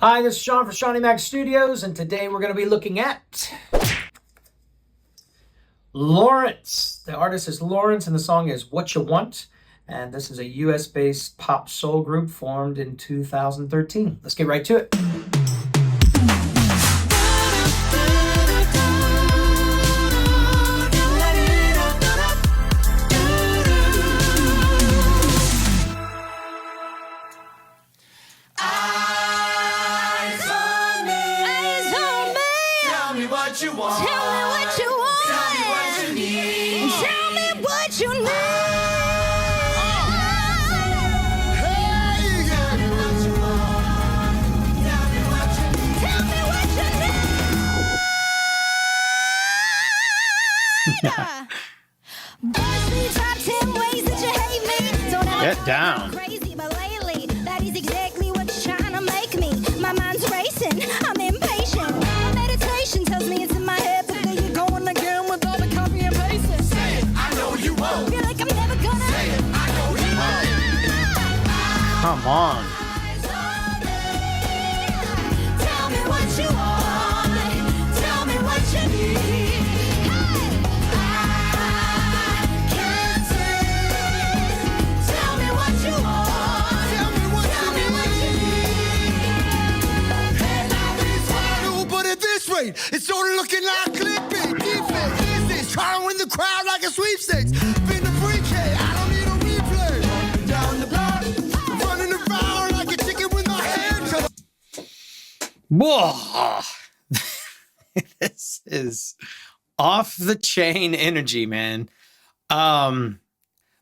Hi, this is Sean for SeanyMac Studios, and today we're going to be looking at Lawrence. The artist is Lawrence, and the song is Whatcha Want. And this is a US-based pop soul group formed in 2013. Let's get right to it. What you want. Tell me what you want. Tell me what you need. Tell me what you need. Hey, tell me what you want. Tell me what you need. Tell me what you need. Buzz me top 10 ways that you hate me. Don't ever Get down. crazy, but lately that is exactly what's trying to make me. My mind's racing. I'm impatient. My meditation tells me it's in my head, but then you're going again with all the copy and pasting. Say it, I know you won't. Feel like I'm never gonna. Say it, I know you won't. Come on. Tell me what you want. Tell me what you need. Hey, I can't say. Tell me what you want. Tell me what Tell you me what you need. Hey, now this one. But at this rate, it's sort of looking like clickbait. Defense is this. Trying to win the crowd like a sweepstakes. Been a freak, hey, I don't need a replay. Up and down the block. Running around like a chicken with my head cut off. Whoa. This is off the chain energy, man.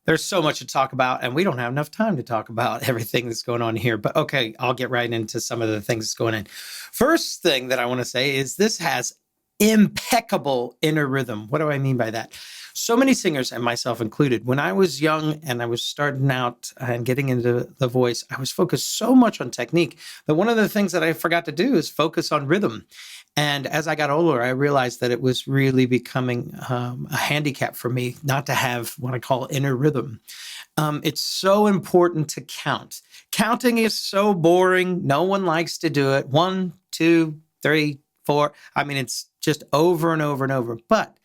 There's so much to talk about, and we don't have enough time to talk about everything that's going on here. But okay, I'll get right into some of the things that's going on. First thing that I want to say is this has impeccable inner rhythm. What do I mean by that? So many singers, and myself included, when I was young and I was starting out and getting into the voice, I was focused so much on technique that one of the things that I forgot to do is focus on rhythm. And as I got older, I realized that it was really becoming a handicap for me not to have what I call inner rhythm. It's so important to count. Counting is so boring. No one likes to do it. 1, 2, 3, 4. I mean, it's just over and over and over. But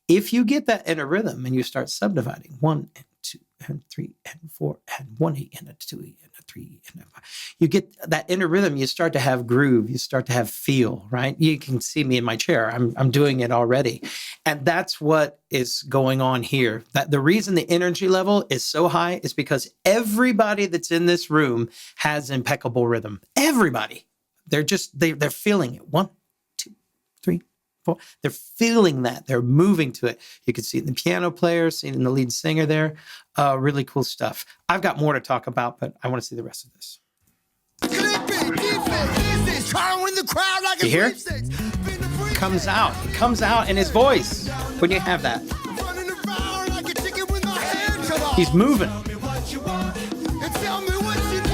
if you get that inner rhythm and you start subdividing 1 and 2 and 3 and 4 and 1/8 and a 2/8 and a 3 and a 5, you get that inner rhythm. You start to have groove. You start to have feel, right? You can see me in my chair. I'm doing it already. And that's what is going on here. That the reason the energy level is so high is because everybody that's in this room has impeccable rhythm. Everybody. They're feeling it. 1, 2, 3, 4. They're feeling that. They're moving to it. You can see it in the piano player, see it in the lead singer there. Really cool stuff. I've got more to talk about, but I want to see the rest of this. Clickbait, defense is this. Trying to win the crowd like a You hear? sweepstakes. Been a freak, It comes out. It comes out in his voice when you have that. running around like a chicken with my head cut off. He's moving. Tell me what you want and tell me what you need.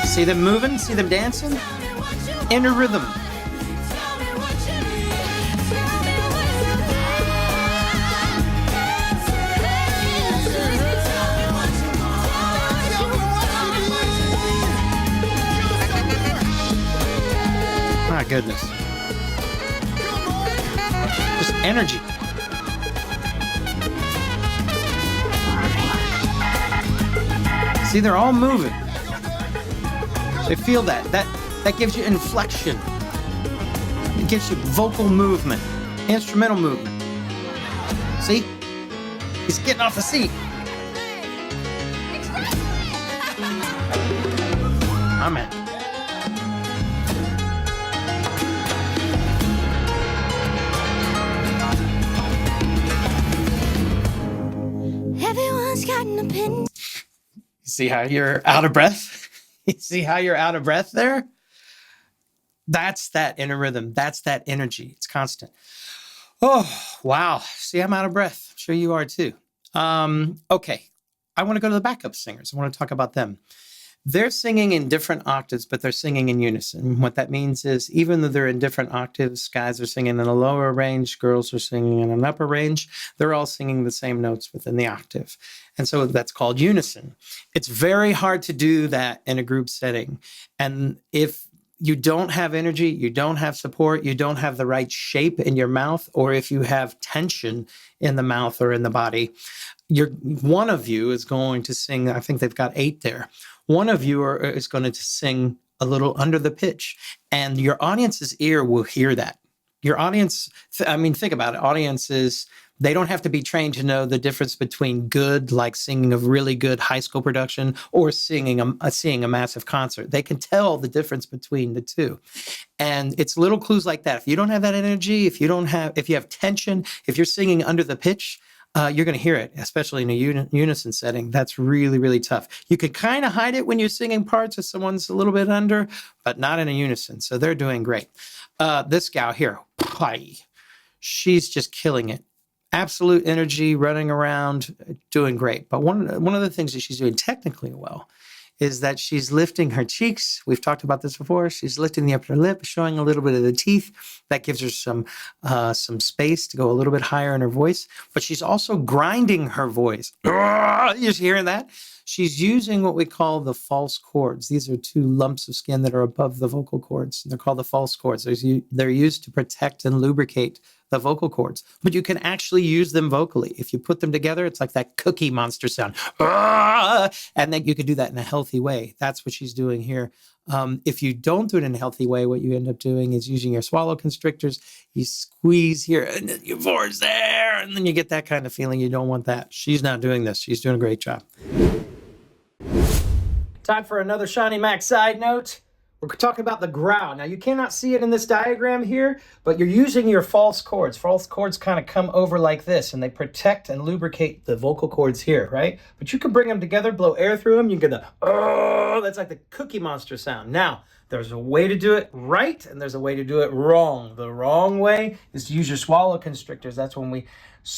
See them moving? See them dancing? Inner rhythm. Tell me what you need. Tell me what you need. My goodness. Just energy. See, they're all moving. They feel that. That gives you inflection. It gives you vocal movement, instrumental movement. See? He's getting off the seat. I'm in. Everyone's got an opinion. See how you're out of breath? You see how you're out of breath there? That's that inner rhythm. That's that energy. It's constant. Oh, wow. See, I'm out of breath. I'm sure you are too. Okay. I want to go to the backup singers. I want to talk about them. They're singing in different octaves, but they're singing in unison. What that means is even though they're in different octaves, guys are singing in a lower range, girls are singing in an upper range, they're all singing the same notes within the octave. And so that's called unison. It's very hard to do that in a group setting. And if you don't have energy, you don't have support, you don't have the right shape in your mouth, or if you have tension in the mouth or in the body, one of you is going to sing, I think they've got 8 there. One of you is going to sing a little under the pitch, and your audience's ear will hear that. Your audience, think about it. Audiences, they don't have to be trained to know the difference between good, like singing a really good high school production, or seeing a massive concert. They can tell the difference between the two. And it's little clues like that. If you don't have that energy, if you have tension, if you're singing under the pitch, you're going to hear it, especially in a unison setting. That's really, really tough. You could kind of hide it when you're singing parts if someone's a little bit under, but not in a unison. So they're doing great. This gal here, she's just killing it. Absolute energy, running around, doing great. But one of the things that she's doing technically well is that she's lifting her cheeks. We've talked about this before. She's lifting the upper lip, showing a little bit of the teeth. That gives her some space to go a little bit higher in her voice. But she's also grinding her voice. You're hearing that? She's using what we call the false chords. These are 2 lumps of skin that are above the vocal cords. They're called the false chords. They're used to protect and lubricate the vocal cords, but you can actually use them vocally. If you put them together, it's like that Cookie Monster sound. And then you can do that in a healthy way. That's what she's doing here. If you don't do it in a healthy way, what you end up doing is using your swallow constrictors. You squeeze here and then you force there, and then you get that kind of feeling. You don't want that. She's not doing this. She's doing a great job. Time for another SeanyMac side note. We're talking about the growl. Now, you cannot see it in this diagram here, but you're using your false chords. False chords kind of come over like this, and they protect and lubricate the vocal cords here, right? But you can bring them together, blow air through them. You get the, that's like the Cookie Monster sound. Now, there's a way to do it right, and there's a way to do it wrong. The wrong way is to use your swallow constrictors. That's when we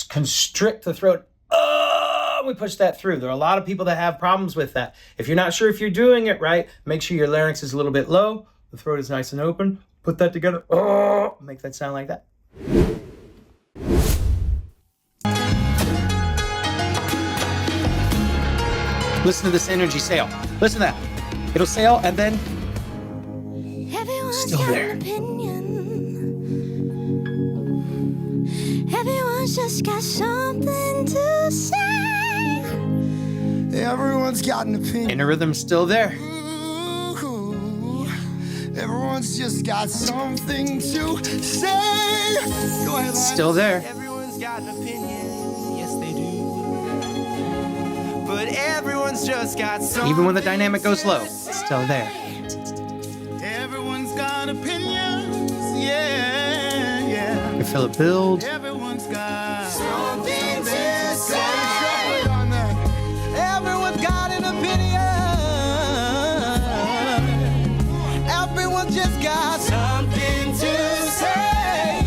constrict the throat. We push that through. There are a lot of people that have problems with that. If you're not sure if you're doing it right, make sure your larynx is a little bit low. The throat is nice and open. Put that together. Make that sound like that. Listen to this energy sail. Listen to that. It'll sail and then Everyone's still got there. an opinion. Everyone's just got something to say. Everyone's got an opinion. Inner rhythm's still there. Ooh, everyone's just got something to say. Go ahead, Lance. Still there. Everyone's got an opinion, yes they do. But everyone's just got something. Even when the dynamic goes low, it's still there. Everyone's got opinions, yeah, yeah. You feel it build. Everyone's got Something to say. Wait on that. Everyone's got an opinion. Everyone's just got something to say.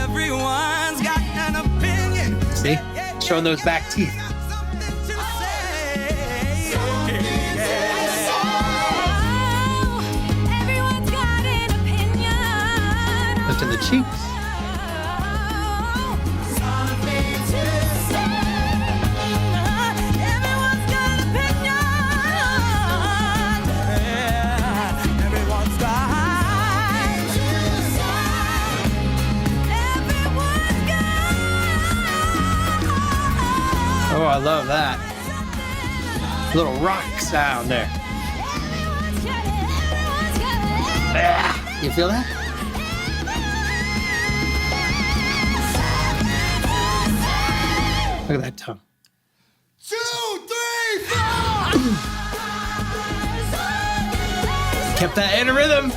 Everyone's got an opinion. See? Showing those back teeth. Something to say. Everyone's got an opinion. Lifting the cheeks. Something to say. Everyone's got an opinion. Everyone's got. Oh, I love that. Little rock sound there. Ah, you feel that? Look at that tongue. 2, 3, 4. Kept that in a rhythm.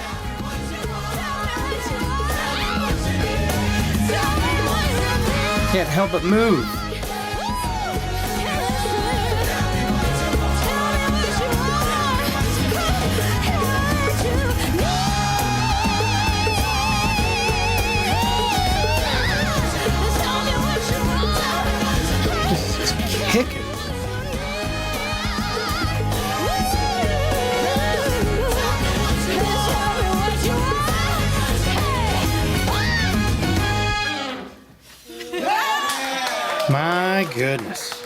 Can't help but move. Just kick it. goodness.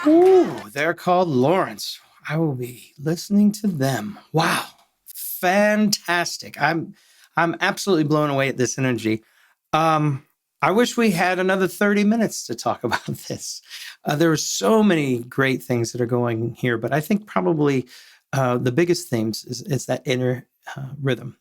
Ooh, they're called Lawrence. I will be listening to them. Wow. Fantastic. I'm absolutely blown away at this energy. I wish we had another 30 minutes to talk about this. There are so many great things that are going here, but I think probably the biggest themes is that inner rhythm.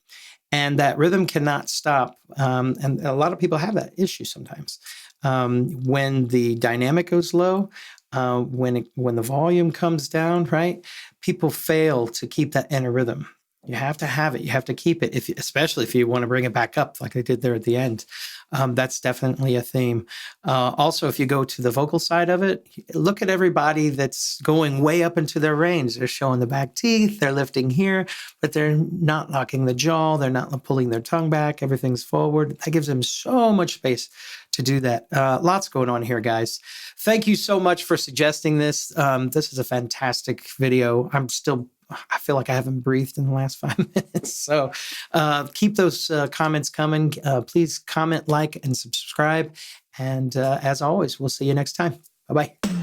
And that rhythm cannot stop. And a lot of people have that issue sometimes. When the dynamic goes low, when the volume comes down, right? People fail to keep that inner rhythm. You have to have it. You have to keep it, especially if you want to bring it back up, like I did there at the end. That's definitely a theme. Also, if you go to the vocal side of it, look at everybody that's going way up into their range. They're showing the back teeth, they're lifting here, but they're not locking the jaw, they're not pulling their tongue back, everything's forward. That gives them so much space to do that. Lots going on here, guys. Thank you so much for suggesting this. This is a fantastic video. I feel like I haven't breathed in the last 5 minutes. So keep those comments coming. Please comment, like, and subscribe. And as always, we'll see you next time. Bye-bye.